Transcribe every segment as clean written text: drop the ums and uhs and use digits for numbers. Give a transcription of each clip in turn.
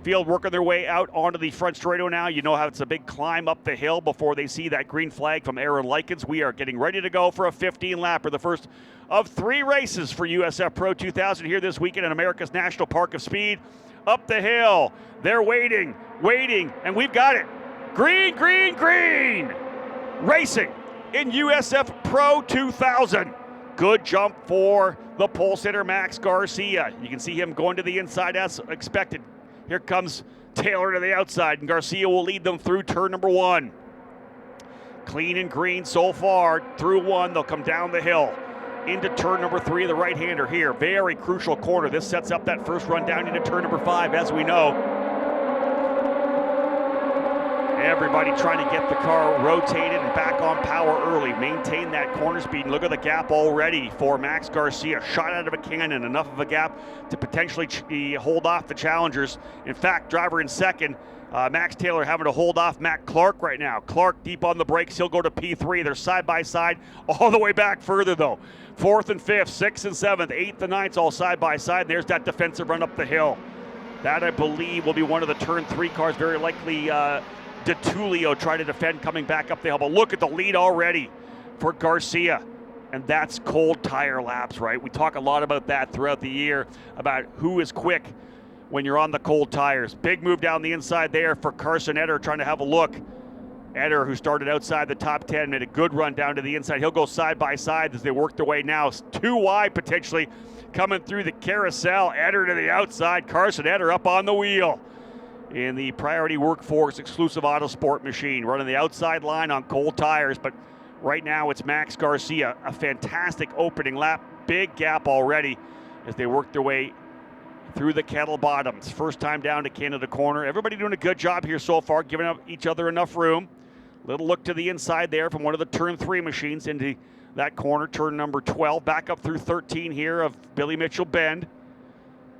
Field working their way out onto the front straightaway now. You know how it's a big climb up the hill before they see that green flag from Aaron Likens. We are getting ready to go for a 15-lapper, the first of 3 races for USF Pro 2000 here this weekend in America's National Park of Speed. Up the hill, they're waiting, and we've got it. Green, green, green! Racing in USF Pro 2000. Good jump for the pole sitter, Max Garcia. You can see him going to the inside as expected. Here comes Taylor to the outside, and Garcia will lead them through turn number 1. Clean and green so far. Through 1, they'll come down the hill into turn number 3, the right-hander here. Very crucial corner. This sets up that first run down into turn number 5, as we know. Everybody trying to get the car rotated and back on power early. Maintain that corner speed. And look at the gap already for Max Garcia. Shot out of a cannon. Enough of a gap to potentially hold off the challengers. In fact, driver in second, Max Taylor having to hold off Matt Clark right now. Clark deep on the brakes. He'll go to P3. They're side by side all the way back further, though. 4th and 5th, 6th and 7th, 8th and 9th all side by side. And there's that defensive run up the hill. That, I believe, will be one of the turn 3 cars. Very likely DeTulio trying to defend coming back up the hill. But look at the lead already for Garcia. And that's cold tire laps, right? We talk a lot about that throughout the year, about who is quick when you're on the cold tires. Big move down the inside there for Carson Eder trying to have a look. Eder, who started outside the top 10, made a good run down to the inside. He'll go side by side as they work their way now. 2 wide potentially coming through the carousel. Eder to the outside. Carson Eder up on the wheel in the Priority Workforce exclusive Autosport machine, running the outside line on cold tires. But right now it's Max Garcia. A fantastic opening lap. Big gap already as they work their way through the kettle bottoms. First time down to Canada Corner. Everybody doing a good job here so far, giving up each other enough room. Little look to the inside there from one of the turn 3 machines into that corner, turn number 12. Back up through 13 here of Billy Mitchell Bend.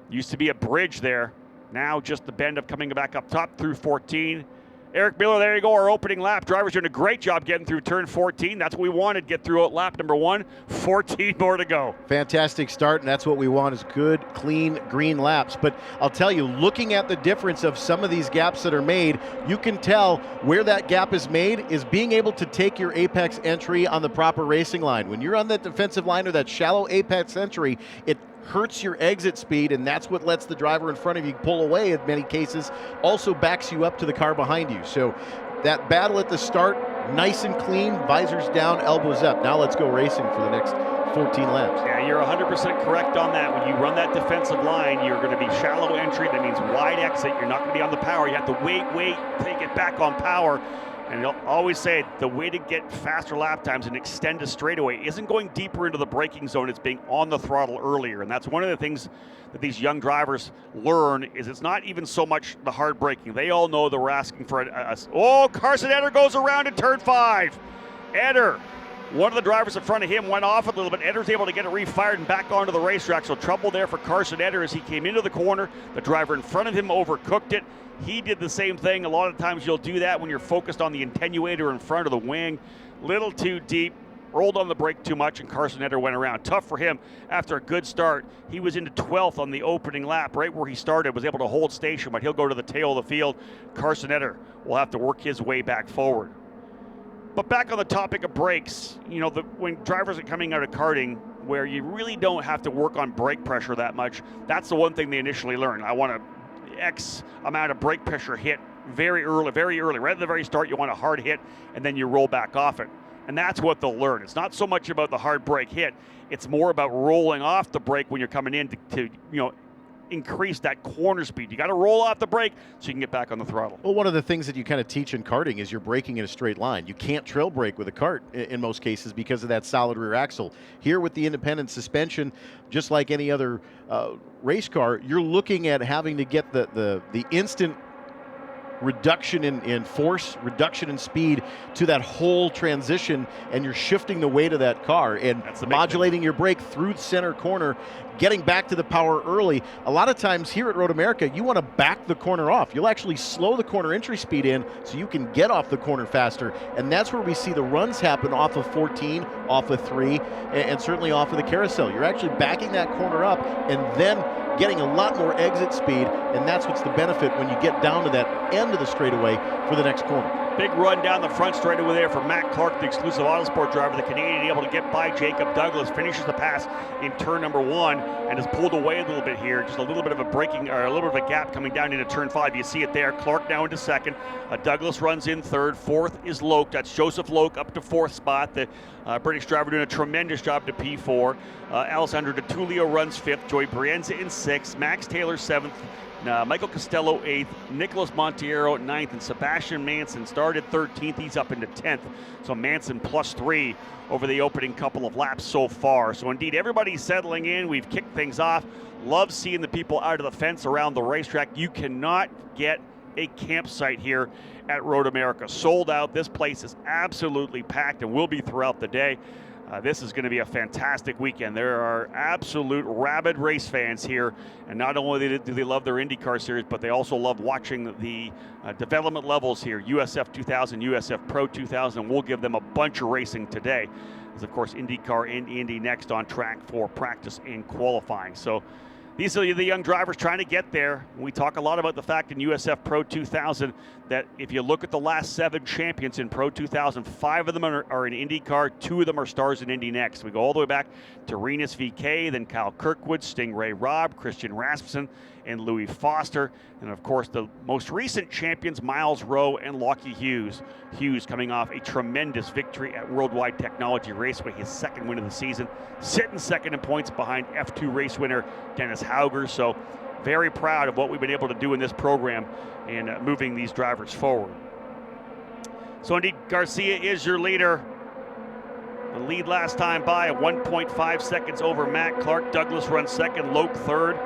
Used to be a bridge there. Now just the bend of coming back up top through 14. Eric Miller, there you go, our opening lap. Drivers doing a great job getting through turn 14. That's what we wanted, get through lap number 1. 14 more to go. Fantastic start, and that's what we want is good, clean, green laps. But I'll tell you, looking at the difference of some of these gaps that are made, you can tell where that gap is made is being able to take your apex entry on the proper racing line. When you're on that defensive line or that shallow apex entry, it hurts your exit speed, and that's what lets the driver in front of you pull away in many cases, also backs you up to the car behind you. So that battle at the start, nice and clean, visors down, elbows up. Now let's go racing for the next 14 laps. Yeah, you're 100% correct on that. When you run that defensive line, you're going to be shallow entry. That means wide exit. You're not going to be on the power. You have to wait till you get back on power. And I'll always say the way to get faster lap times and extend a straightaway isn't going deeper into the braking zone, it's being on the throttle earlier. And that's one of the things that these young drivers learn is it's not even so much the hard braking. They all know that we're asking for oh, Carson Eder goes around in turn 5. Eder, one of the drivers in front of him went off a little bit. Eder's able to get it refired and back onto the racetrack. So trouble there for Carson Eder as he came into the corner. The driver in front of him overcooked it. He did the same thing. A lot of times you'll do that when you're focused on the attenuator in front of the wing. Little too deep, rolled on the brake too much, and Carson Eder went around. Tough for him after a good start. He was into 12th on the opening lap, right where he started, was able to hold station, but he'll go to the tail of the field. Carson Eder will have to work his way back forward. But back on the topic of brakes, you know, when drivers are coming out of karting, where you really don't have to work on brake pressure that much, that's the one thing they initially learn. I want to X amount of brake pressure hit very early. Right at the very start, you want a hard hit, and then you roll back off it. And that's what they'll learn. It's not so much about the hard brake hit. It's more about rolling off the brake when you're coming in to increase that corner speed. You got to roll off the brake so you can get back on the throttle. Well, one of the things that you kind of teach in karting is you're braking in a straight line. You can't trail brake with a kart in most cases because of that solid rear axle. Here with the independent suspension, just like any other race car, you're looking at having to get the instant reduction in force, reduction in speed to that whole transition, and you're shifting the weight of that car and modulating your brake through the center corner, getting back to the power early. A lot of times here at Road America, you want to back the corner off. You'll actually slow the corner entry speed in so you can get off the corner faster, and that's where we see the runs happen off of 14, off of 3, and certainly off of the carousel. You're actually backing that corner up and then getting a lot more exit speed, and that's what's the benefit when you get down to that end of the straightaway for the next corner. Big run down the front straightaway there for Matt Clark, the exclusive Autosport driver, the Canadian, able to get by Jacob Douglas, finishes the pass in turn number 1, and has pulled away a little bit here. Just a little bit of a braking, or a little bit of a gap coming down into turn 5. You see it there. Clark now into second. Douglas runs in third. Fourth is Loke. That's Joseph Loke up to fourth spot. The British driver doing a tremendous job to P4. Alessandro Di Tullio runs fifth. Joey Brienza in sixth. Max Taylor seventh. Michael Costello 8th, Nicholas Monteiro 9th, and Sebastian Manson started 13th. He's up into 10th. So Manson +3 over the opening couple of laps so far. So indeed, everybody's settling in. We've kicked things off. Love seeing the people out of the fence around the racetrack. You cannot get a campsite here at Road America. Sold out. This place is absolutely packed and will be throughout the day. This is going to be a fantastic weekend. There are absolute rabid race fans here, and not only do they love their IndyCar series, but they also love watching the development levels here, USF 2000, USF Pro 2000, and we'll give them a bunch of racing today. As of course, IndyCar and Indy next on track for practice and qualifying. So these are the young drivers trying to get there. We talk a lot about the fact in USF Pro 2000 that if you look at the last 7 champions in Pro 2000, 5 of them are in IndyCar, 2 of them are stars in Indy Next. We go all the way back to Renus VK, then Kyle Kirkwood, Stingray Robb, Christian Rasmussen, and Louis Foster. And of course, the most recent champions, Miles Rowe and Lockie Hughes. Hughes coming off a tremendous victory at Worldwide Technology Raceway, his second win of the season, sitting second in points behind F2 race winner Dennis Hauger. So very proud of what we've been able to do in this program and moving these drivers forward. So indeed, Garcia is your leader. The lead last time by at 1.5 seconds over Matt Clark. Douglas runs second, Loke third.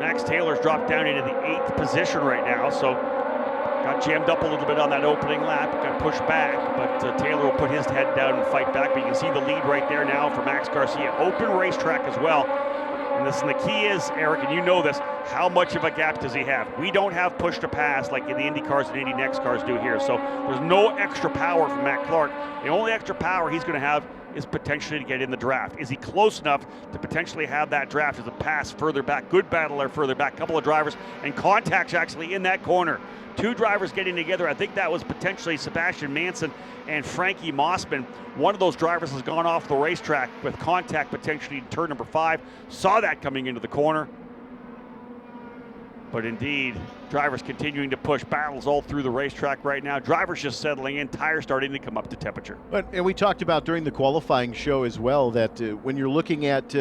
Max Taylor's dropped down into the 8th position right now, so got jammed up a little bit on that opening lap, got pushed back, but Taylor will put his head down and fight back. But you can see the lead right there now for Max Garcia. Open racetrack as well. And the key is, Eric, and you know this, how much of a gap does he have? We don't have push to pass like in the Indy cars and Indy Next cars do here. So there's no extra power from Matt Clark. The only extra power he's going to have is potentially to get in the draft. Is he close enough to potentially have that draft as a pass further back? Good battle there further back. Couple of drivers and contacts actually in that corner. 2 drivers getting together. I think that was potentially Sebastian Manson and Frankie Mossman. One of those drivers has gone off the racetrack with contact potentially in turn number 5. Saw that coming into the corner. But indeed, drivers continuing to push, battles all through the racetrack right now. Drivers just settling in, tires starting to come up to temperature. And we talked about during the qualifying show as well that when you're looking at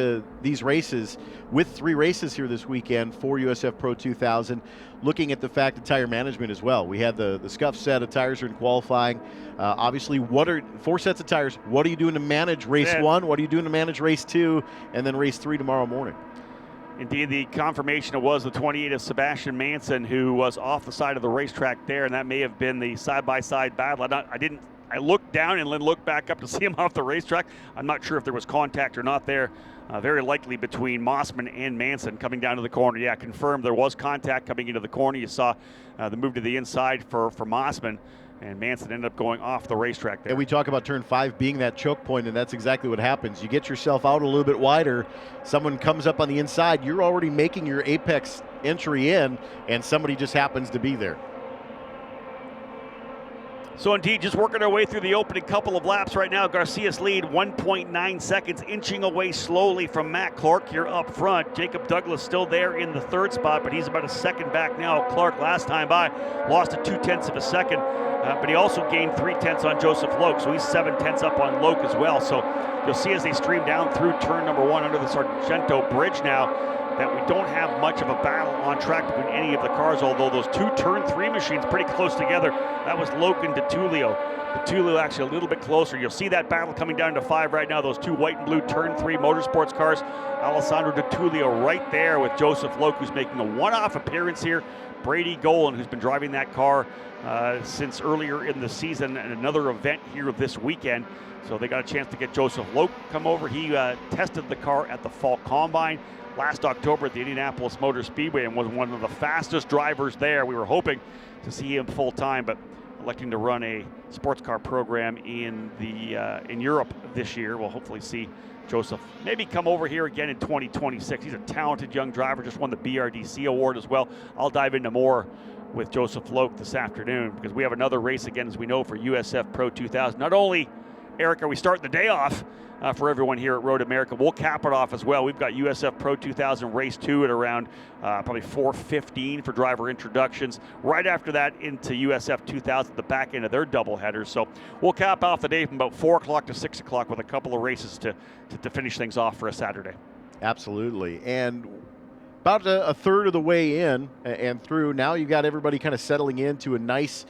these races, with 3 races here this weekend for USF Pro 2000, looking at the fact of tire management as well. We had the scuff set of tires are in qualifying. Obviously, 4 sets of tires. What are you doing to manage race 1? What are you doing to manage race 2? And then race 3 tomorrow morning? Indeed, the confirmation was the 28 of Sebastian Manson, who was off the side of the racetrack there, and that may have been the side-by-side battle. I looked down and then looked back up to see him off the racetrack. I'm not sure if there was contact or not there. Very likely between Mossman and Manson coming down to the corner. Yeah, confirmed there was contact coming into the corner. You saw the move to the inside for Mossman. And Manson ended up going off the racetrack there. And we talk about turn 5 being that choke point, and that's exactly what happens. You get yourself out a little bit wider, someone comes up on the inside, you're already making your apex entry in, and somebody just happens to be there. So indeed, just working our way through the opening couple of laps right now. Garcia's lead, 1.9 seconds, inching away slowly from Matt Clark here up front. Jacob Douglas still there in the 3rd spot, but he's about a second back now. Clark last time by lost a 0.2 of a second, but he also gained 0.3 on Joseph Loke, so he's 0.7 up on Loke as well. So you'll see as they stream down through turn number 1 under the Sargento Bridge now, that we don't have much of a battle on track between any of the cars, although those 2 turn 3 machines pretty close together. That was Loke and Di Tullio. Di Tullio actually a little bit closer. You'll see that battle coming down to 5 right now, those 2 white and blue turn 3 motorsports cars. Alessandro Di Tullio right there with Joseph Loke, who's making a one-off appearance here. Brady Golan, who's been driving that car since earlier in the season, and another event here this weekend. So they got a chance to get Joseph Loke come over. He tested the car at the Fall Combine last October at the Indianapolis Motor Speedway and was one of the fastest drivers there. We were hoping to see him full time, but electing to run a sports car program in Europe this year. We'll hopefully see Joseph maybe come over here again in 2026. He's a talented young driver, just won the BRDC award as well. I'll dive into more with Joseph Loke this afternoon because we have another race again, as we know, for USF Pro 2000. Not only, Eric, are we starting the day off for everyone here at Road America, we'll cap it off as well. We've got USF Pro 2000 Race 2 at around probably 4:15 for driver introductions. Right after that into USF 2000, the back end of their doubleheaders. So we'll cap off the day from about 4 o'clock to 6 o'clock with a couple of races to finish things off for a Saturday. Absolutely. And about a third of the way in and through, now you've got everybody kind of settling into a nice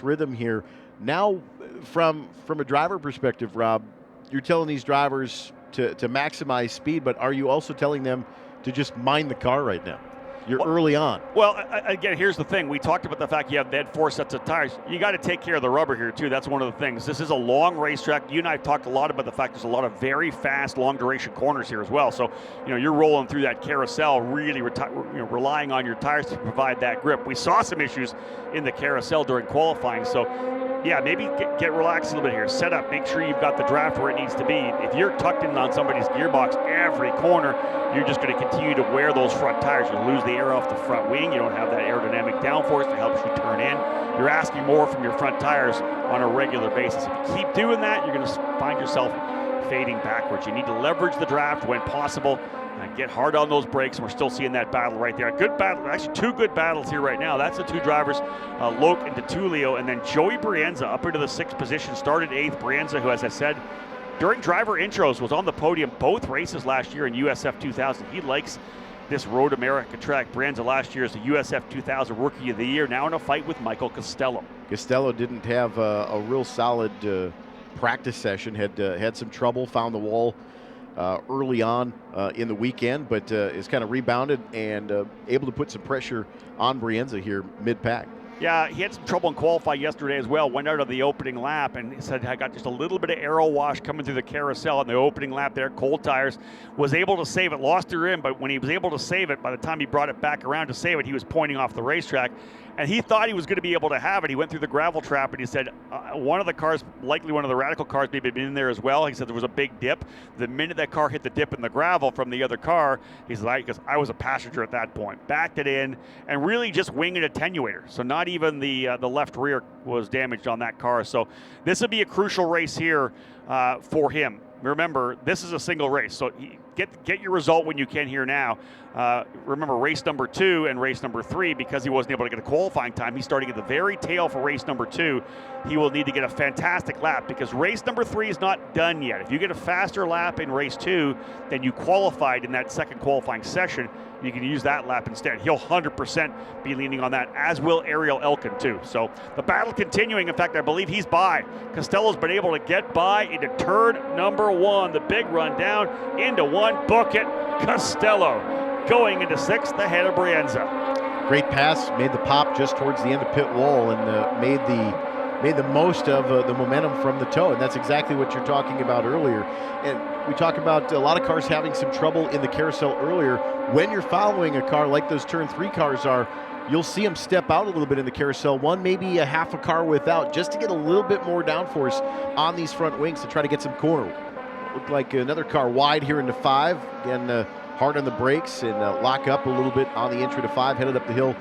rhythm here. Now, from a driver perspective, Rob, you're telling these drivers to maximize speed, but are you also telling them to just mind the car right now? You're early on. Well, again, here's the thing. We talked about the fact they had 4 sets of tires. You got to take care of the rubber here, too. That's one of the things. This is a long racetrack. You and I have talked a lot about the fact there's a lot of very fast, long-duration corners here as well. So, you're rolling through that carousel, really relying on your tires to provide that grip. We saw some issues in the carousel during qualifying. So, yeah, maybe get relaxed a little bit here. Set up. Make sure you've got the draft where it needs to be. If you're tucked in on somebody's gearbox every corner, you're just going to continue to wear those front tires. You lose the air off the front wing. You don't have that aerodynamic downforce that helps you turn in. You're asking more from your front tires on a regular basis. If you keep doing that, you're going to find yourself fading backwards. You need to leverage the draft when possible and get hard on those brakes. And we're still seeing that battle right there. A good battle, actually 2 good battles here right now. That's the 2 drivers, Loke and DeTulio, and then Joey Brienza up into the 6th position, started 8th. Brienza, who, as I said, during driver intros was on the podium both races last year in USF 2000. He likes this Road America track. Brienza last year is the USF 2000 Rookie of the Year, now in a fight with Michael Costello. Costello didn't have a real solid practice session, had some trouble, found the wall early on in the weekend, but is kind of rebounded and able to put some pressure on Brienza here mid-pack. Yeah, he had some trouble in qualifying yesterday as well. Went out of the opening lap and he said, I got just a little bit of aero wash coming through the carousel on the opening lap there. Cold tires. Was able to save it. Lost her in, but when he was able to save it, by the time he brought it back around to save it, he was pointing off the racetrack. And he thought he was going to be able to have it. He went through the gravel trap and he said one of the cars, likely one of the Radical cars, maybe been in there as well. He said there was a big dip. The minute that car hit the dip in the gravel from the other car, he's like, because I was a passenger at that point, backed it in and really just winged an attenuator. So not even the left rear was damaged on that car. So this would be a crucial race here for him. Remember, this is a single race, so get your result when you can here now. Remember, race number 2 and race number 3, because he wasn't able to get a qualifying time, he's starting at the very tail for race number 2. He will need to get a fantastic lap because race number 3 is not done yet. If you get a faster lap in race 2 than you qualified in that second qualifying session, you can use that lap instead. He'll 100% be leaning on that, as will Ariel Elkin too. So the battle continuing. In fact, I believe he's by. Costello's been able to get by into turn number 1. The big run down into 1. Book it. Costello going into 6th ahead of Brienza. Great pass, made the pop just towards the end of pit wall and made the most of the momentum from the toe, and that's exactly what you're talking about earlier. And we talk about a lot of cars having some trouble in the carousel earlier. When you're following a car like those turn 3 cars are, you'll see them step out a little bit in the carousel, one maybe a half a car without, just to get a little bit more downforce on these front wings to try to get some corner. Looked like another car wide here into 5. Again, hard on the brakes and lock up a little bit on the entry to 5, headed up the hill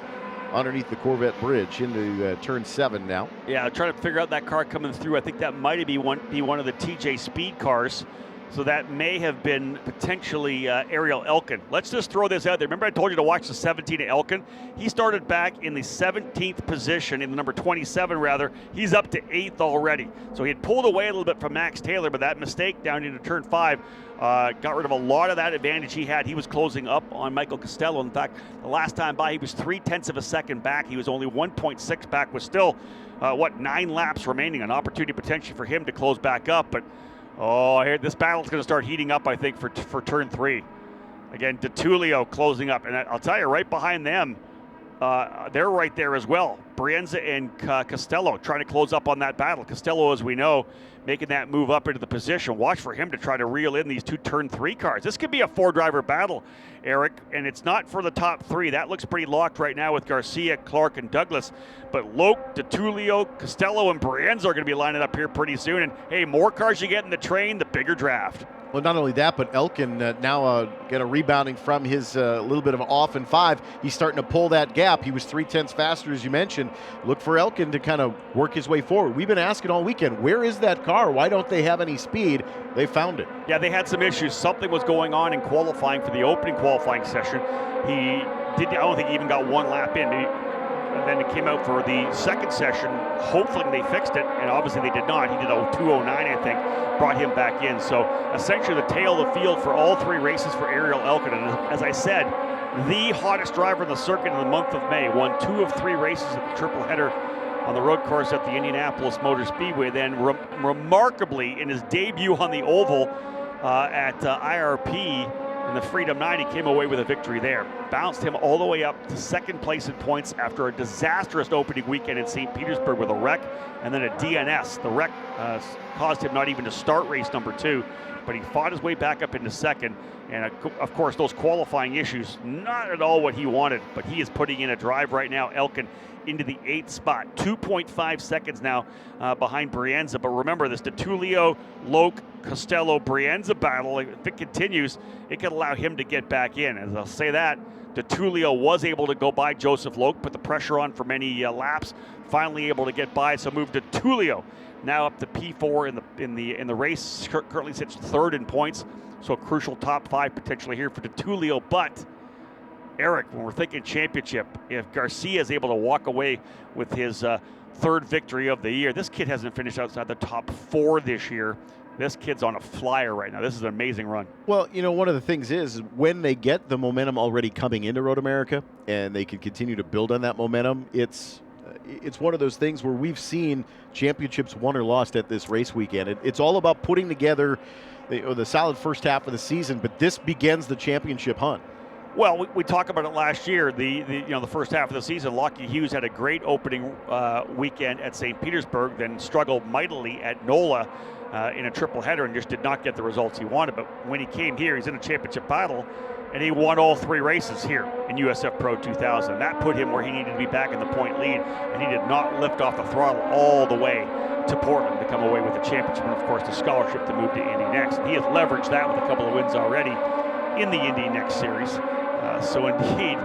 underneath the Corvette bridge into turn 7 now. Yeah, trying to figure out that car coming through. I think that might be one of the TJ Speed cars. So that may have been potentially Ariel Elkin. Let's just throw this out there. Remember I told you to watch the 17 of Elkin? He started back in the 17th position, in the number 27 rather. He's up to 8th already. So he had pulled away a little bit from Max Taylor, but that mistake down into turn 5 got rid of a lot of that advantage he had. He was closing up on Michael Costello. In fact, the last time by, he was 0.3 of a second back. He was only 1.6 back with still, 9 laps remaining, an opportunity potentially for him to close back up. But I hear this battle's going to start heating up, I think, for turn 3. Again, DeTulio closing up. And I'll tell you, right behind them, they're right there as well. Brienza and Costello trying to close up on that battle. Costello, as we know, making that move up into the position. Watch for him to try to reel in these two turn 3 cars. This could be a 4-driver battle, Eric, and it's not for the top 3. That looks pretty locked right now with Garcia, Clark, and Douglas. But Loke, DeTulio, Costello, and Brienza are going to be lining up here pretty soon. And hey, more cars you get in the train, the bigger draft. Well, not only that, but Elkin now get a rebounding from his little bit of an off in 5. He's starting to pull that gap. He was 0.3 faster, as you mentioned. Look for Elkin to kind of work his way forward. We've been asking all weekend, where is that car? Why don't they have any speed? They found it. Yeah, they had some issues. Something was going on in qualifying for the opening qualifying session. I don't think he even got 1 lap in. And then it came out for the second session. Hopefully they fixed it, and obviously they did not. He did a 2:09, I think, brought him back in. So essentially the tail of the field for all 3 races for Ariel Elkin. And as I said, the hottest driver in the circuit in the month of May. Won 2 of 3 races at the triple header on the road course at the Indianapolis Motor Speedway. Then remarkably, in his debut on the oval at IRP, in the Freedom 9, he came away with a victory there. Bounced him all the way up to second place in points after a disastrous opening weekend in St. Petersburg with a wreck and then a DNS. The wreck caused him not even to start race number 2, but he fought his way back up into second. And of course, those qualifying issues, not at all what he wanted, but he is putting in a drive right now. Elkin into the 8th spot, 2.5 seconds now behind Brienza. But remember, this DeTulio, Loke, Costello, Brienza battle, if it continues, it could allow him to get back in. As I'll say that, DeTulio was able to go by Joseph Loke, put the pressure on for many laps, finally able to get by, so moved DeTulio now up to P4 in the race. Currently sits 3rd in points, so a crucial top 5 potentially here for DeTulio. But Eric, when we're thinking championship, if Garcia is able to walk away with his 3rd victory of the year, this kid hasn't finished outside the top 4 this year. This kid's on a flyer right now. This is an amazing run. Well, you know, one of the things is when they get the momentum already coming into Road America and they can continue to build on that momentum, it's one of those things where we've seen championships won or lost at this race weekend. It's all about putting together the solid first half of the season, but this begins the championship hunt. Well, we talked about it last year. The first half of the season, Lockie Hughes had a great opening weekend at St. Petersburg, then struggled mightily at NOLA in a triple header and just did not get the results he wanted. But when he came here, he's in a championship battle, and he won all 3 races here in USF Pro 2000. That put him where he needed to be back in the point lead, and he did not lift off the throttle all the way to Portland to come away with the championship and, of course, the scholarship to move to Indy Next. And he has leveraged that with a couple of wins already in the Indy Next series. So indeed,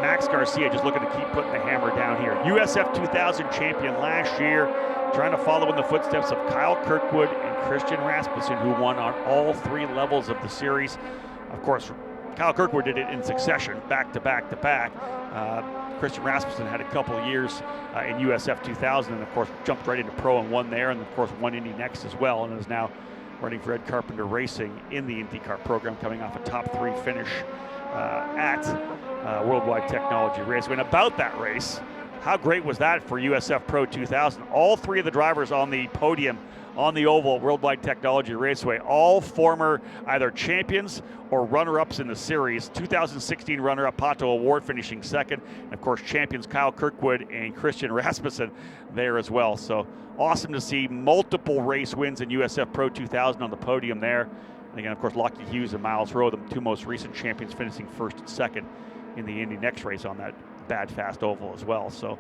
Max Garcia just looking to keep putting the hammer down here. USF 2000 champion last year, trying to follow in the footsteps of Kyle Kirkwood and Christian Rasmussen, who won on all 3 levels of the series. Of course, Kyle Kirkwood did it in succession, back to back to back. Christian Rasmussen had a couple of years in USF 2000 and, of course, jumped right into pro and won there, and, of course, won Indy Next as well, and is now running for Ed Carpenter Racing in the IndyCar program, coming off a top 3 finish at Worldwide Technology Raceway. And about that race, how great was that for USF Pro 2000? All 3 of the drivers on the podium on the oval Worldwide Technology Raceway, all former either champions or runner-ups in the series. 2016 runner-up Pato Award finishing 2nd. And of course, champions Kyle Kirkwood and Christian Rasmussen there as well. So awesome to see multiple race wins in USF Pro 2000 on the podium there. And again, of course, Lockie Hughes and Miles Rowe, the 2 most recent champions, finishing 1st and 2nd in the Indy Next race on that bad fast oval as well. So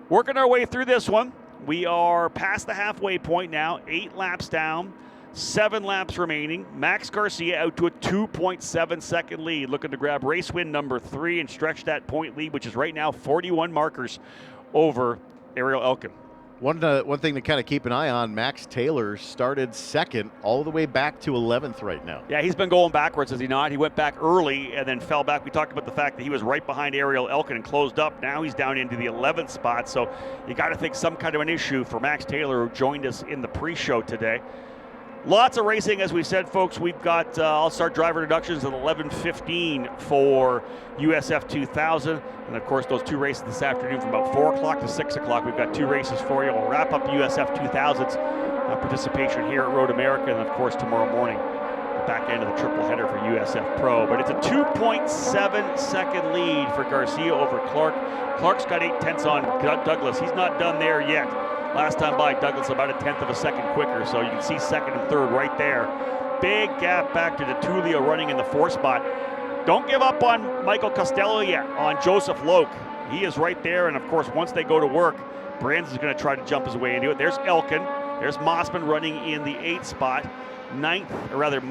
working our way through this one. We are past the halfway point now, 8 laps down, 7 laps remaining. Max Garcia out to a 2.7 second lead, looking to grab race win number 3 and stretch that point lead, which is right now 41 markers over Ariel Elkin. One thing to kind of keep an eye on, Max Taylor started 2nd all the way back to 11th right now. Yeah, he's been going backwards, has he not? He went back early and then fell back. We talked about the fact that he was right behind Ariel Elkin and closed up. Now he's down into the 11th spot, so you got to think some kind of an issue for Max Taylor, who joined us in the pre-show today. Lots of racing, as we said, folks. We've got all-star driver introductions at 11:15 for USF 2000. And, of course, those 2 races this afternoon from about 4 o'clock to 6 o'clock. We've got 2 races for you. We'll wrap up USF 2000's participation here at Road America. And, of course, tomorrow morning, the back end of the triple header for USF Pro. But it's a 2.7 second lead for Garcia over Clark. Clark's got 8/10 on Douglas. He's not done there yet. Last time by, Douglas about 1/10 of a second quicker, so you can see second and third right there. Big gap back to DeTulio running in the 4th spot. Don't give up on Michael Costello yet, on Joseph Loke. He is right there, and of course, once they go to work, Brands is going to try to jump his way into it. There's Elkin. There's Mossman running in the 8th spot. 9th, or rather,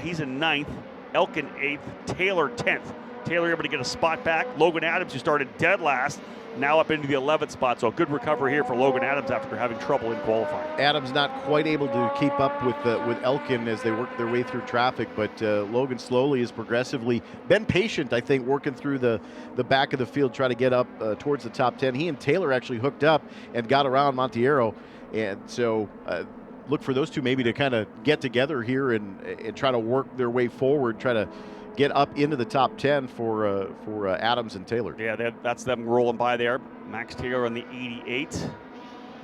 he's in 9th. Elkin 8th. Taylor 10th. Taylor able to get a spot back. Logan Adams, who started dead last, now up into the 11th spot. So a good recovery here for Logan Adams after having trouble in qualifying. Adams not quite able to keep up with Elkin as they work their way through traffic, but Logan slowly has progressively been patient, I think, working through the back of the field, trying to get up towards the top 10. He and Taylor actually hooked up and got around Monteiro, and so look for those two maybe to kind of get together here and try to work their way forward, try to get up into the top 10 for Adams and Taylor. Yeah, that's them rolling by there. Max Taylor on the 88.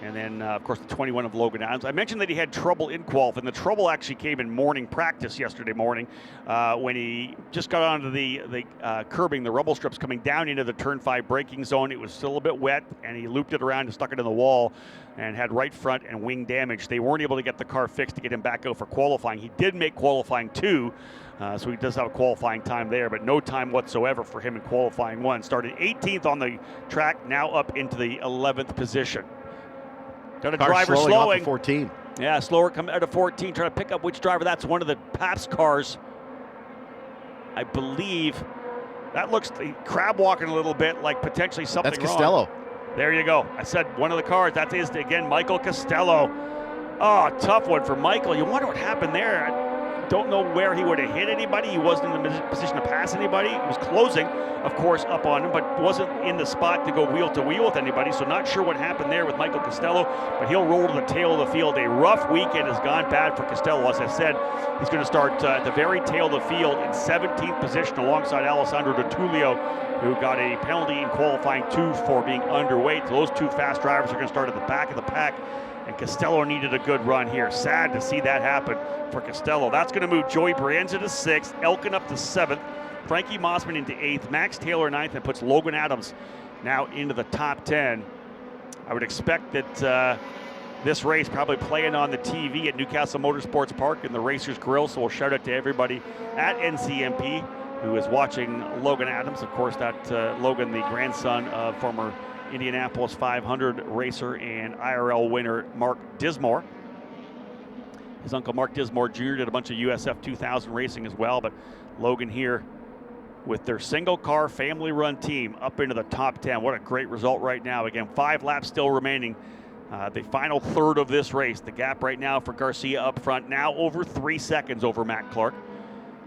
And then, of course, the 21 of Logan Adams. I mentioned that he had trouble in qualifying. The trouble actually came in morning practice yesterday morning when he just got onto the curbing, the rubble strips coming down into the turn 5 braking zone. It was still a bit wet, and he looped it around and stuck it in the wall and had right front and wing damage. They weren't able to get the car fixed to get him back out for qualifying. He did make qualifying 2, so he does have a qualifying time there, but no time whatsoever for him in qualifying 1. Started 18th on the track, now up into the 11th position. Got a driver slowing. 14. Yeah, slower coming out of 14, trying to pick up which driver. That's one of the Pabst cars, I believe. That looks crab walking a little bit, like potentially something That's wrong. Costello. There you go. I said one of the cars. That is, again, Michael Costello. Oh, tough one for Michael. You wonder what happened there. I don't know where he would have hit anybody. He wasn't in the position to pass anybody. He was closing, of course, up on him, but wasn't in the spot to go wheel to wheel with anybody. So not sure what happened there with Michael Costello, but he'll roll to the tail of the field. A rough weekend has gone bad for Costello. As I said, he's going to start at the very tail of the field in 17th position alongside Alessandro DeTulio, who got a penalty in qualifying 2 for being underweight. So those 2 fast drivers are going to start at the back of the pack. And Costello needed a good run here. Sad to see that happen for Costello. That's going to move Joey Brienza to 6th, Elkin up to 7th, Frankie Mossman into 8th, Max Taylor 9th, and puts Logan Adams now into the top 10. I would expect that this race probably playing on the TV at Newcastle Motorsports Park in the Racers Grill. So we'll shout out to everybody at NCMP who is watching Logan Adams. Of course, that Logan, the grandson of former Indianapolis 500 racer and IRL winner Mark Dismore. His uncle Mark Dismore Jr. did a bunch of USF 2000 racing as well, but Logan here with their single car family run team up into the top 10. What a great result right now. Again, 5 laps still remaining. The final third of this race. The gap right now for Garcia up front, now over 3 seconds over Matt Clark.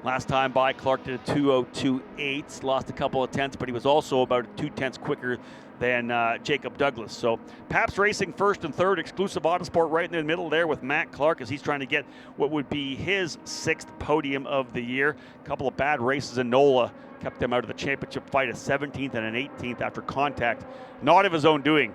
Last time by, Clark did a 2:02.8, lost a couple of tenths, but he was also about 2 tenths quicker than Jacob Douglas. So Pabst Racing first and third, Exclusive Autosport right in the middle there with Matt Clark as he's trying to get what would be his 6th podium of the year. A couple of bad races in NOLA kept them out of the championship fight, a 17th and an 18th after contact, not of his own doing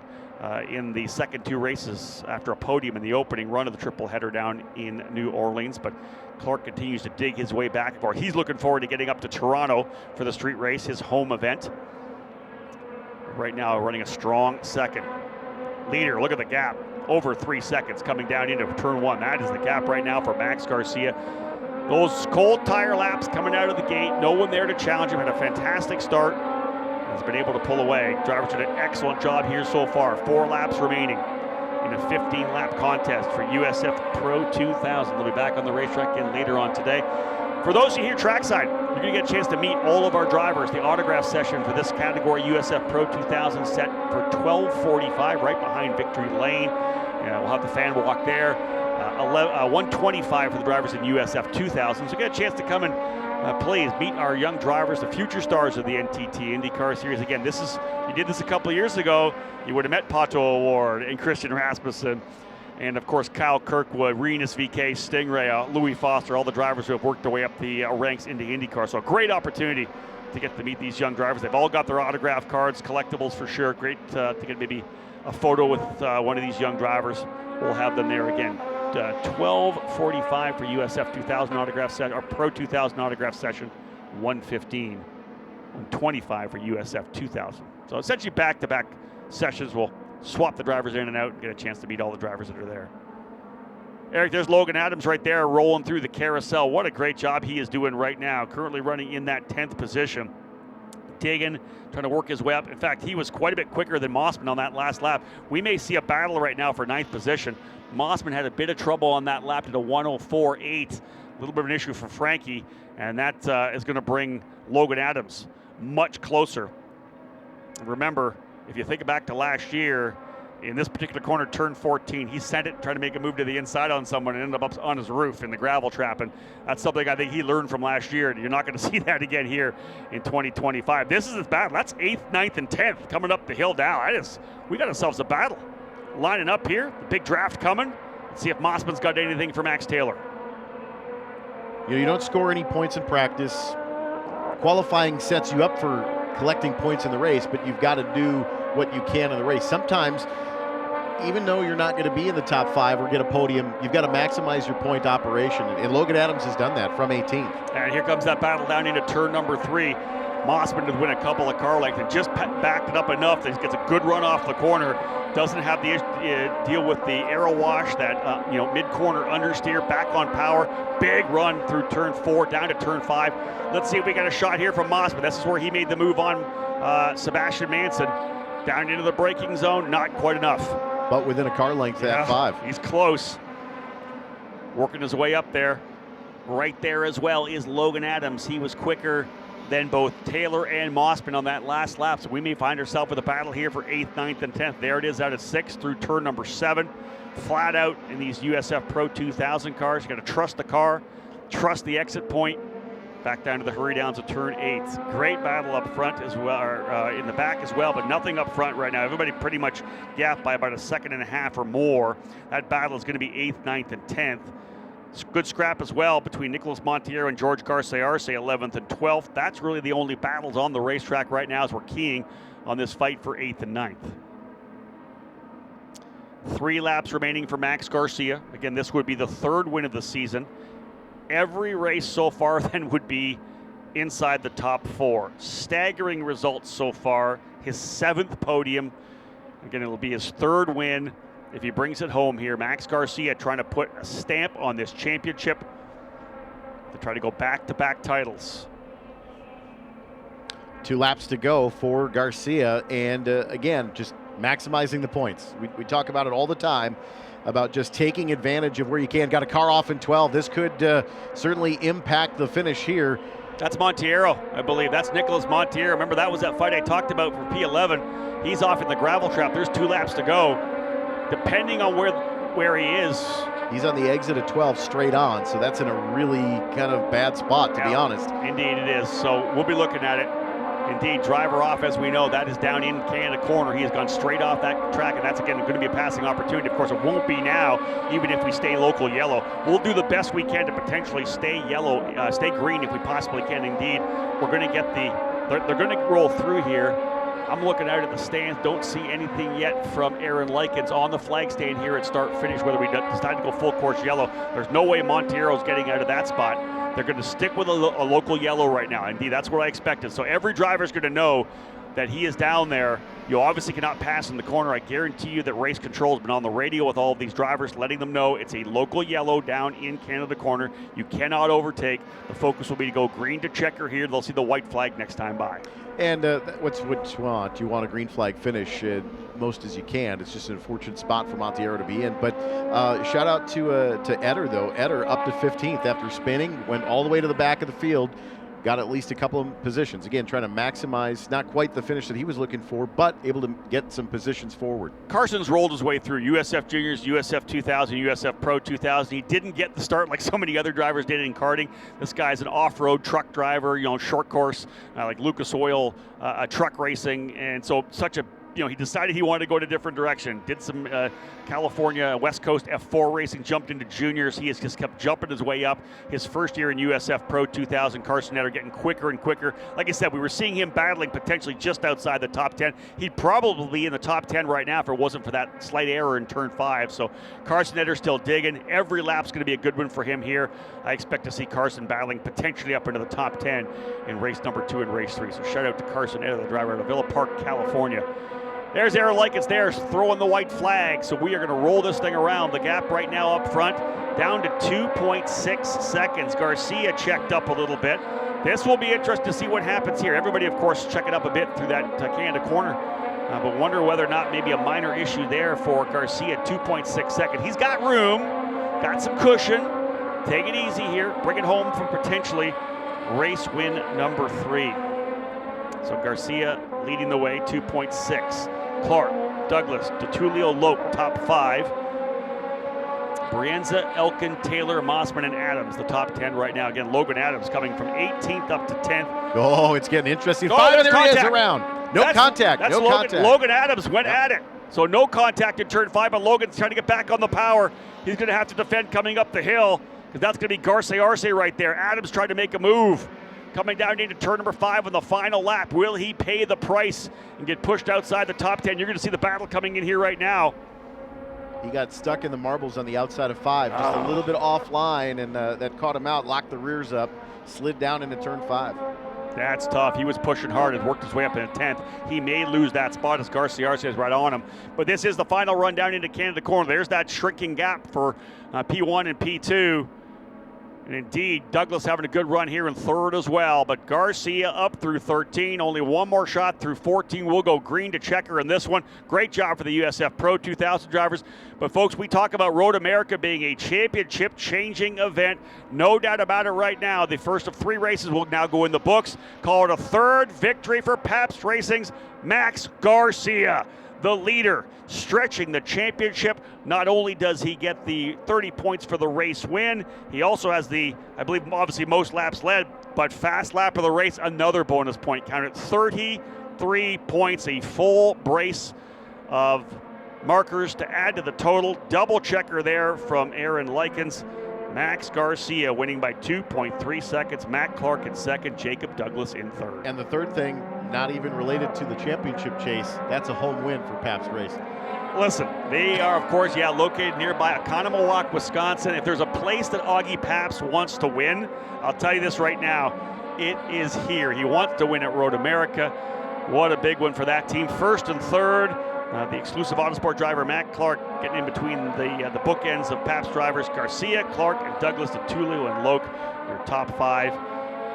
in the second 2 races after a podium in the opening run of the triple header down in New Orleans. But Clark continues to dig his way back. He's looking forward to getting up to Toronto for the street race, his home event. Right now running a strong second. Leader, look at the gap. Over 3 seconds coming down into turn 1. That is the gap right now for Max Garcia. Those cold tire laps coming out of the gate. No one there to challenge him. Had a fantastic start. Has been able to pull away. Drivers did an excellent job here so far. 4 laps remaining in a 15-lap contest for USF Pro 2000. They'll be back on the racetrack again later on today. For those of you here trackside, you're going to get a chance to meet all of our drivers. The autograph session for this category, USF Pro 2000, set for 12:45 right behind Victory Lane. We'll have the fan walk there. 1:25 for the drivers in USF 2000. So get a chance to come and please meet our young drivers, the future stars of the NTT IndyCar Series. Again, you did this a couple of years ago. You would have met Pato Award and Christian Rasmussen. And, of course, Kyle Kirkwood, Renus VK, Stingray, Louis Foster, all the drivers who have worked their way up the ranks into IndyCar. So a great opportunity to get to meet these young drivers. They've all got their autograph cards, collectibles for sure. Great to get maybe a photo with one of these young drivers. We'll have them there again. 12:45 for USF 2000 autograph set, or Pro 2000 autograph session, 1:15, 1:25 for USF 2000. So essentially back-to-back sessions. We'll swap the drivers in and out and get a chance to meet all the drivers that are there. Eric, there's Logan Adams right there rolling through the carousel. What a great job he is doing right now. Currently running in that 10th position. Digging, trying to work his way up. In fact, he was quite a bit quicker than Mossman on that last lap. We may see a battle right now for 9th position. Mossman had a bit of trouble on that lap to 1:04.8. A little bit of an issue for Frankie, and that is going to bring Logan Adams much closer. Remember, if you think back to last year, in this particular corner, turn 14, he sent it, trying to make a move to the inside on someone and ended up on his roof in the gravel trap. And that's something I think he learned from last year. And you're not going to see that again here in 2025. This is his battle. That's 8th, 9th, and 10th coming up the hill now. We got ourselves a battle. Lining up here, the big draft coming. Let's see if Mossman's got anything for Max Taylor. You don't score any points in practice. Qualifying sets you up for collecting points in the race, but you've got to do what you can in the race. Sometimes, even though you're not going to be in the top 5 or get a podium, you've got to maximize your point operation. And Logan Adams has done that from 18th. And here comes that battle down into turn number 3. Mossman to win a couple of car lengths and just backed it up enough that he gets a good run off the corner. Doesn't have the deal with the aero wash, that mid-corner understeer, back on power. Big run through turn 4 down to turn 5. Let's see if we got a shot here from Mossman. This is where he made the move on Sebastian Manson. Down into the braking zone, not quite enough. But within a car length at 5. He's close. Working his way up there. Right there as well is Logan Adams. He was quicker than both Taylor and Mossman on that last lap. So we may find ourselves with a battle here for 8th, 9th, and 10th. There it is out of 6 through turn number 7. Flat out in these USF Pro 2000 cars. You got to trust the car, trust the exit point. Back down to the hurry downs of turn 8. Great battle up front as well, or in the back as well, but nothing up front right now. Everybody pretty much gapped by about a second and a half or more. That battle is going to be 8th, 9th, and 10th. Good scrap as well between Nicholas Montiero and George Garcia Arce, 11th and 12th. That's really the only battles on the racetrack right now as we're keying on this fight for 8th and 9th. 3 laps remaining for Max Garcia. Again, this would be the 3rd win of the season. Every race so far then would be inside the top 4. Staggering results so far. His 7th podium. Again, it'll be his 3rd win if he brings it home here. Max Garcia trying to put a stamp on this championship to try to go back-to-back titles. 2 laps to go for Garcia, and again, just maximizing the points. We talk about it all the time, about just taking advantage of where you can. Got a car off in 12. This could certainly impact the finish here. That's Montiero, I believe. That's Nicholas Montiero. Remember, that was that fight I talked about for P11. He's off in the gravel trap. There's 2 laps to go. Depending on where he is. He's on the exit at 12 straight on, so that's in a really kind of bad spot, to be honest. Indeed it is. So we'll be looking at it. Indeed, driver off, as we know, that is down in Canada corner. He has gone straight off that track, and that's, again, going to be a passing opportunity. Of course, it won't be now, even if we stay local yellow. We'll do the best we can to potentially stay yellow, stay green if we possibly can. Indeed, we're going to get they're going to roll through here. I'm looking out at the stands, don't see anything yet from Aaron Likens on the flag stand here at start-finish, whether we decide to go full course yellow. There's no way Montiero's getting out of that spot. They're going to stick with a local yellow right now. Indeed, that's what I expected. So every driver's going to know that he is down there. You obviously cannot pass in the corner. I guarantee you that race control has been on the radio with all of these drivers, letting them know it's a local yellow down in Canada corner. You cannot overtake. The focus will be to go green to checker here. They'll see the white flag next time by. And what you want? You want a green flag finish most as you can. It's just an unfortunate spot for Montiero to be in. But shout out to Eder, though. Eder up to 15th after spinning, went all the way to the back of the field, got at least a couple of positions. Again, trying to maximize, not quite the finish that he was looking for, but able to get some positions forward. Carson's rolled his way through USF Juniors, USF 2000, USF Pro 2000. He didn't get the start like so many other drivers did in karting. This guy's an off-road truck driver, short course, like Lucas Oil truck racing, and so such a he decided he wanted to go in a different direction. Did some California West Coast F4 racing, jumped into juniors. He has just kept jumping his way up. His first year in USF Pro 2000, Carson Etter getting quicker and quicker. Like I said, we were seeing him battling potentially just outside the top 10. He'd probably be in the top 10 right now if it wasn't for that slight error in turn 5. So Carson Etter still digging. Every lap's going to be a good one for him here. I expect to see Carson battling potentially up into the top 10 in race number 2 and race 3. So shout out to Carson Etter, the driver out of Villa Park, California. There's Aaron Likens there throwing the white flag. So we are going to roll this thing around. The gap right now up front down to 2.6 seconds. Garcia checked up a little bit. This will be interesting to see what happens here. Everybody, of course, checking up a bit through that Canada corner. But wonder whether or not maybe a minor issue there for Garcia, 2.6 seconds. He's got room, got some cushion. Take it easy here. Bring it home from potentially race win number 3. So Garcia leading the way, 2.6. Clark, Douglas, DeTulio, Loke, top 5. Brienza, Elkin, Taylor, Mossman, and Adams, the top 10 right now. Again, Logan Adams coming from 18th up to 10th. Oh, it's getting interesting. Oh, 5, there contact. he is around. No contact. That's no Logan, contact. Logan Adams went at it. So no contact in turn 5, but Logan's trying to get back on the power. He's going to have to defend coming up the hill because that's going to be Garcia Arce right there. Adams tried to make a move. Coming down into turn number 5 on the final lap. Will he pay the price and get pushed outside the top 10? You're going to see the battle coming in here right now. He got stuck in the marbles on the outside of 5, just a little bit offline, and that caught him out, locked the rears up, slid down into turn 5. That's tough. He was pushing hard and worked his way up in 10th. He may lose that spot as Garcia Arce is right on him. But this is the final run down into Canada corner. There's that shrinking gap for P1 and P2. And indeed, Douglas having a good run here in 3rd as well. But Garcia up through 13. Only one more shot through 14. We'll go green to checker in this one. Great job for the USF Pro 2000 drivers. But folks, we talk about Road America being a championship-changing event. No doubt about it right now. The first of 3 races will now go in the books. Call it a 3rd victory for Pabst Racing's Max Garcia. The leader, stretching the championship. Not only does he get the 30 points for the race win, he also has the, I believe, obviously most laps led, but fast lap of the race, another bonus point counted. 33 points, a full brace of markers to add to the total. Double checker there from Aaron Likens. Max Garcia winning by 2.3 seconds. Matt Clark in 2nd, Jacob Douglas in 3rd. And the third thing, not even related to the championship chase, that's a home win for Pabst Racing. Listen, they are, of course, located nearby Oconomowoc, Wisconsin. If there's a place that Augie Pabst wants to win, I'll tell you this right now, it is here. He wants to win at Road America. What a big one for that team. 1st and 3rd. The exclusive Autosport driver, Matt Clark, getting in between the bookends of Pabst drivers. Garcia, Clark, and Douglas, DeTulio, and Loke, your top 5.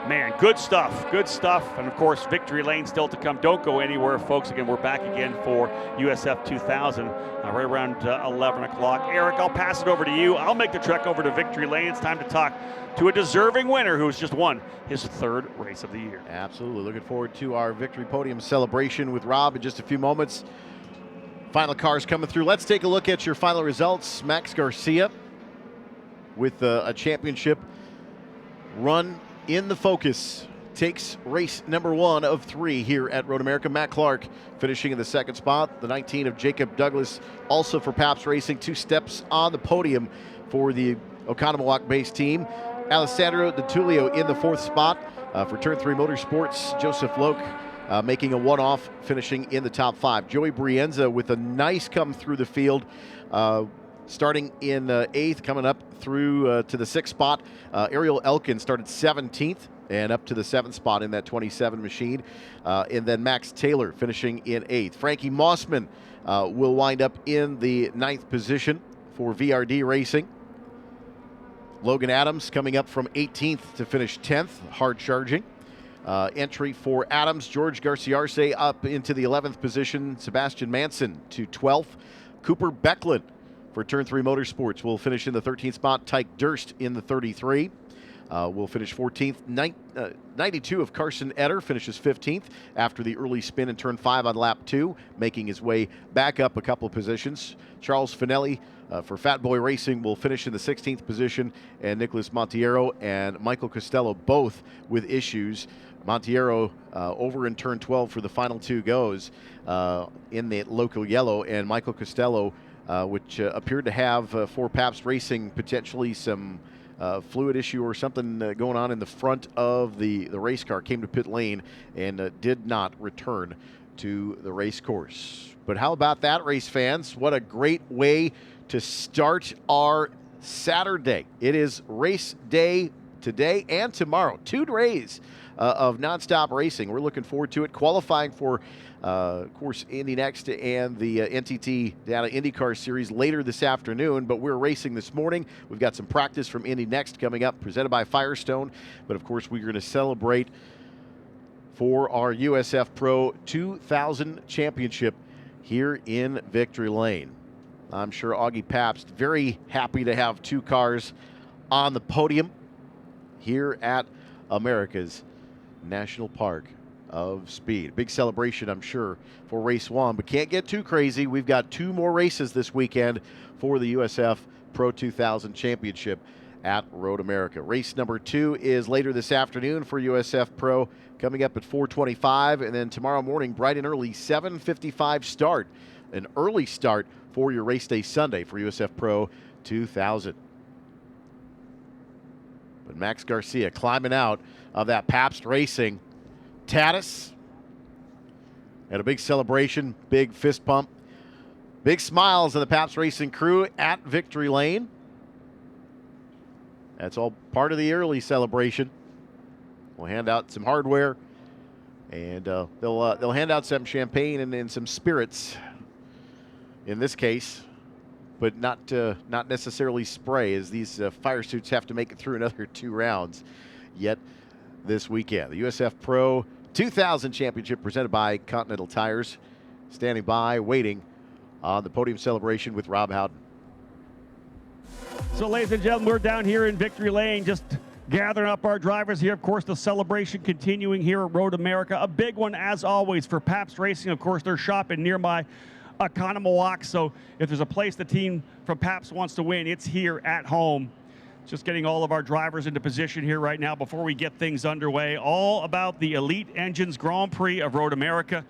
Man, good stuff, good stuff. And of course, victory lane still to come. Don't go anywhere, folks. Again, we're back again for USF 2000 right around 11 o'clock. Eric, I'll pass it over to you. I'll make the trek over to victory lane. It's time to talk to a deserving winner who's just won his 3rd race of the year. Absolutely. Looking forward to our victory podium celebration with Rob in just a few moments. Final cars coming through. Let's take a look at your final results. Max Garcia with a championship run in the focus takes race number 1 of 3 here at Road America. Matt Clark finishing in the 2nd spot. The 19 of Jacob Douglas, also for Pabst Racing. 2 steps on the podium for the Oconomowoc-based team. Alessandro DeTulio in the 4th spot. For Turn 3 Motorsports, Joseph Loke making a one-off, finishing in the top 5. Joey Brienza with a nice come through the field, starting in 8th, coming up through to the 6th spot. Ariel Elkin started 17th and up to the 7th spot in that 27 machine. And then Max Taylor finishing in 8th. Frankie Mossman will wind up in the 9th position for VRD Racing. Logan Adams coming up from 18th to finish 10th, hard charging. Entry for Adams, George Garcia Arce up into the 11th position. Sebastian Manson to 12th. Cooper Becklin for Turn 3 Motorsports will finish in the 13th spot. Tyke Durst in the 33. will finish 14th. 92 of Carson Etter finishes 15th after the early spin in turn 5 on lap 2, making his way back up a couple of positions. Charles Finelli for Fat Boy Racing will finish in the 16th position, and Nicholas Montiero and Michael Costello both with issues. Montiero over in turn 12 for the final 2 goes in the local yellow, and Michael Costello, which appeared to have for Pabst Racing potentially some fluid issue or something going on in the front of the race car, came to pit lane and did not return to the race course. But how about that, race fans? What a great way to start our Saturday. It is race day today and tomorrow. 2 days of nonstop racing. We're looking forward to it. Qualifying for, of course, Indy Next and the NTT Data IndyCar Series later this afternoon, but we're racing this morning. We've got some practice from Indy Next coming up, presented by Firestone. But, of course, we're going to celebrate for our USF Pro 2000 Championship here in Victory Lane. I'm sure Augie Pabst very happy to have 2 cars on the podium here at America's National Park of Speed. Big celebration, I'm sure, for race 1, but can't get too crazy. We've got 2 more races this weekend for the USF Pro 2000 Championship at Road America. Race number 2 is later this afternoon for USF Pro, coming up at 4:25, and then tomorrow morning, bright and early, 7:55 start. An early start for your race day Sunday for USF Pro 2000. But Max Garcia climbing out of that Pabst Racing Tatis. And a big celebration, big fist pump, big smiles of the Pabst Racing crew at Victory Lane. That's all part of the early celebration. We'll hand out some hardware, and they'll hand out some champagne and some spirits in this case, but not necessarily spray, as these fire suits have to make it through another 2 rounds yet this weekend. The USF Pro 2000 Championship presented by Continental Tires, standing by, waiting on the podium celebration with Rob Howden. So, ladies and gentlemen, we're down here in Victory Lane, just gathering up our drivers here. Of course, the celebration continuing here at Road America. A big one, as always, for Pabst Racing. Of course, they're shopping nearby Oconomowoc, so if there's a place the team from Pabst wants to win, it's here at home. Just getting all of our drivers into position here right now before we get things underway. All about the Elite Engines Grand Prix of Road America.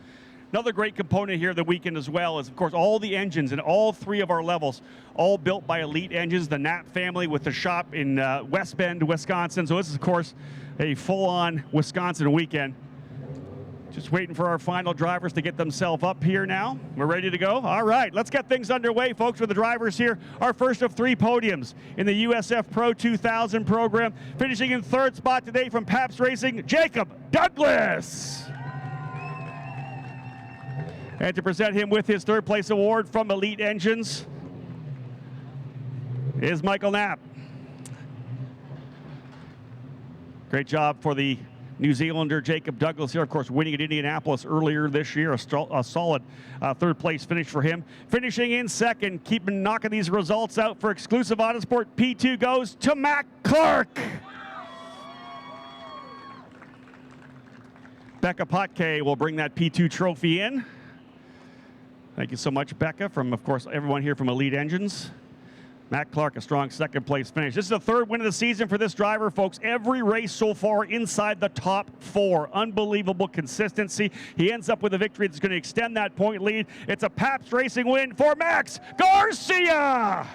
Another great component here the weekend as well is, of course, all the engines in all 3 of our levels, all built by Elite Engines, the Knapp family, with the shop in West Bend, Wisconsin. So this is, of course, a full-on Wisconsin weekend. Just waiting for our final drivers to get themselves up here now. We're ready to go. All right, let's get things underway, folks, with the drivers here. Our first of 3 podiums in the USF Pro 2000 program. Finishing in 3rd spot today from Pabst Racing, Jacob Douglas. And to present him with his 3rd place award from Elite Engines is Michael Knapp. Great job for the New Zealander Jacob Douglas here, of course, winning at Indianapolis earlier this year. A solid 3rd place finish for him. Finishing in 2nd, knocking these results out for Exclusive Autosport. P2 goes to Mac Clark. Becca Potke will bring that P2 trophy in. Thank you so much, Becca, from, of course, everyone here from Elite Engines. Matt Clark, a strong 2nd place finish. This is the 3rd win of the season for this driver, folks. Every race so far inside the top 4. Unbelievable consistency. He ends up with a victory that's going to extend that point lead. It's a Pabst Racing win for Max Garcia.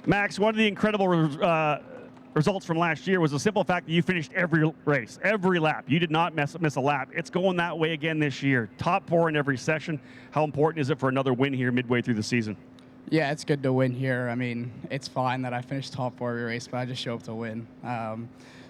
Max, one of the incredible results from last year was the simple fact that you finished every race, every lap. You did not miss a lap. It's going that way again this year. Top 4 in every session. How important is it for another win here midway through the season? Yeah, it's good to win here. I mean, it's fine that I finished top 4 every race, but I just show up to win.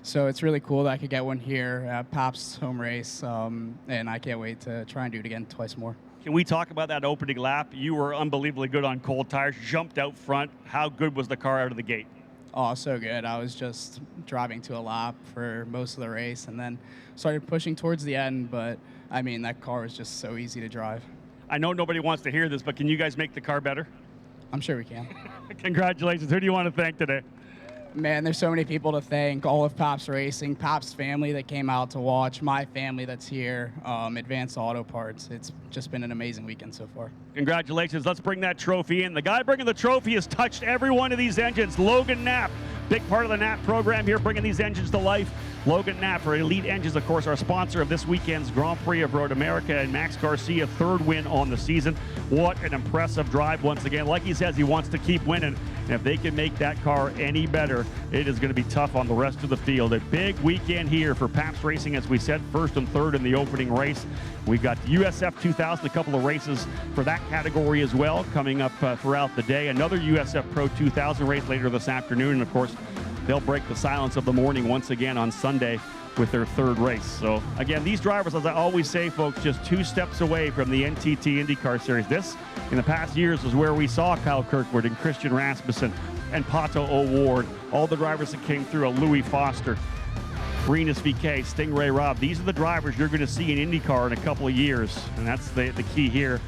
So it's really cool that I could get one here at Pabst's home race, and I can't wait to try and do it again twice more. Can we talk about that opening lap? You were unbelievably good on cold tires, jumped out front. How good was the car out of the gate? Oh, so good. I was just driving to a lap for most of the race and then started pushing towards the end, but I mean, that car was just so easy to drive. I know nobody wants to hear this, but can you guys make the car better? I'm sure we can. Congratulations. Who do you want to thank today? Man, there's so many people to thank. All of Pops Racing, Pops family that came out to watch, my family that's here, Advanced Auto Parts. It's just been an amazing weekend so far. Congratulations. Let's bring that trophy in. The guy bringing the trophy has touched every one of these engines. Logan Knapp, big part of the Knapp program here, bringing these engines to life. Logan Knapp for Elite Engines, of course, our sponsor of this weekend's Grand Prix of Road America, and Max Garcia, third win on the season. What an impressive drive once again. Like he says, he wants to keep winning. And if they can make that car any better, it is going to be tough on the rest of the field. A big weekend here for Pabst Racing, as we said, first and third in the opening race. We've got the USF 2000, a couple of races for that category as well, coming up throughout the day. Another USF Pro 2000 race later this afternoon, and of course, they'll break the silence of the morning once again on Sunday with their third race. So again, these drivers, as I always say, folks, just 2 steps away from the NTT IndyCar Series. This, in the past years, was where we saw Kyle Kirkwood and Christian Rasmussen and Pato O'Ward, all the drivers that came through, Louis Foster, Rinus VK, Stingray Robb. These are the drivers you're going to see in IndyCar in a couple of years, and that's the key here.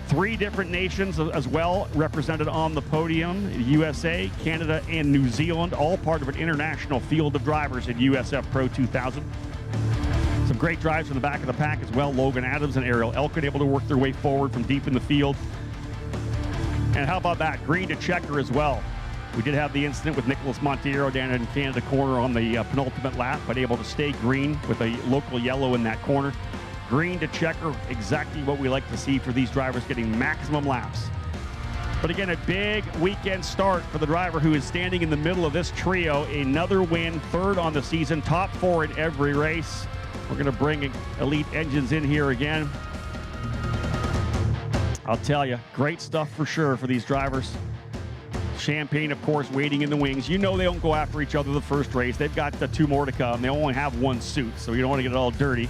3 different nations as well represented on the podium: USA, Canada, and New Zealand, all part of an international field of drivers in USF Pro 2000. Some great drives from the back of the pack as well. Logan Adams and Ariel Elkin able to work their way forward from deep in the field. And how about that? Green to checker as well. We did have the incident with Nicholas Monteiro down in Canada corner on the penultimate lap, but able to stay green with a local yellow in that corner. Green to checker, exactly what we like to see for these drivers, getting maximum laps. But again, a big weekend start for the driver who is standing in the middle of this trio. Another win, third on the season, top 4 in every race. We're going to bring Elite Engines in here again. I'll tell you, great stuff for sure for these drivers. Champagne, of course, waiting in the wings. You know they don't go after each other the first race. They've got 2 more to come. They only have 1 suit, so you don't want to get it all dirty.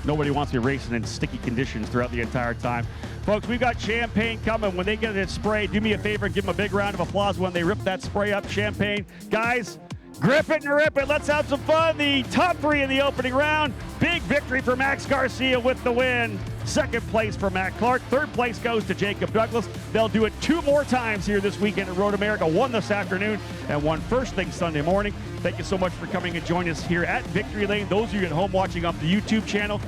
Nobody wants to be racing in sticky conditions throughout the entire time. Folks, we've got Champagne coming. When they get it sprayed, do me a favor and give them a big round of applause when they rip that spray up. Champagne, guys, grip it and rip it. Let's have some fun. The top 3 in the opening round. Big victory for Max Garcia with the win. Second place for Matt Clark. Third place goes to Jacob Douglas. They'll do it 2 more times here this weekend at Road America. 1 this afternoon and 1 first thing Sunday morning. Thank you so much for coming and joining us here at Victory Lane. Those of you at home watching off the YouTube channel,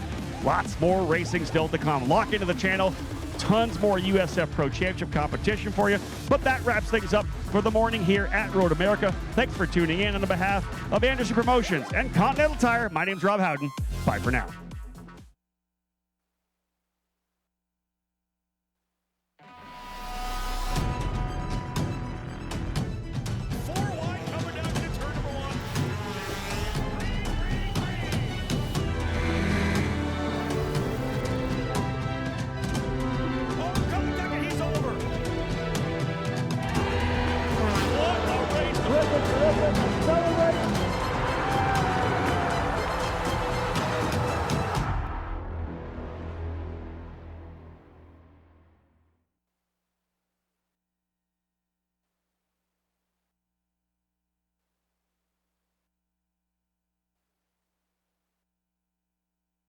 lots more racing still to come. Lock into the channel. Tons more USF Pro Championship competition for you. But that wraps things up for the morning here at Road America. Thanks for tuning in. On the behalf of Anderson Promotions and Continental Tire, my name's Rob Howden. Bye for now. Celebrate!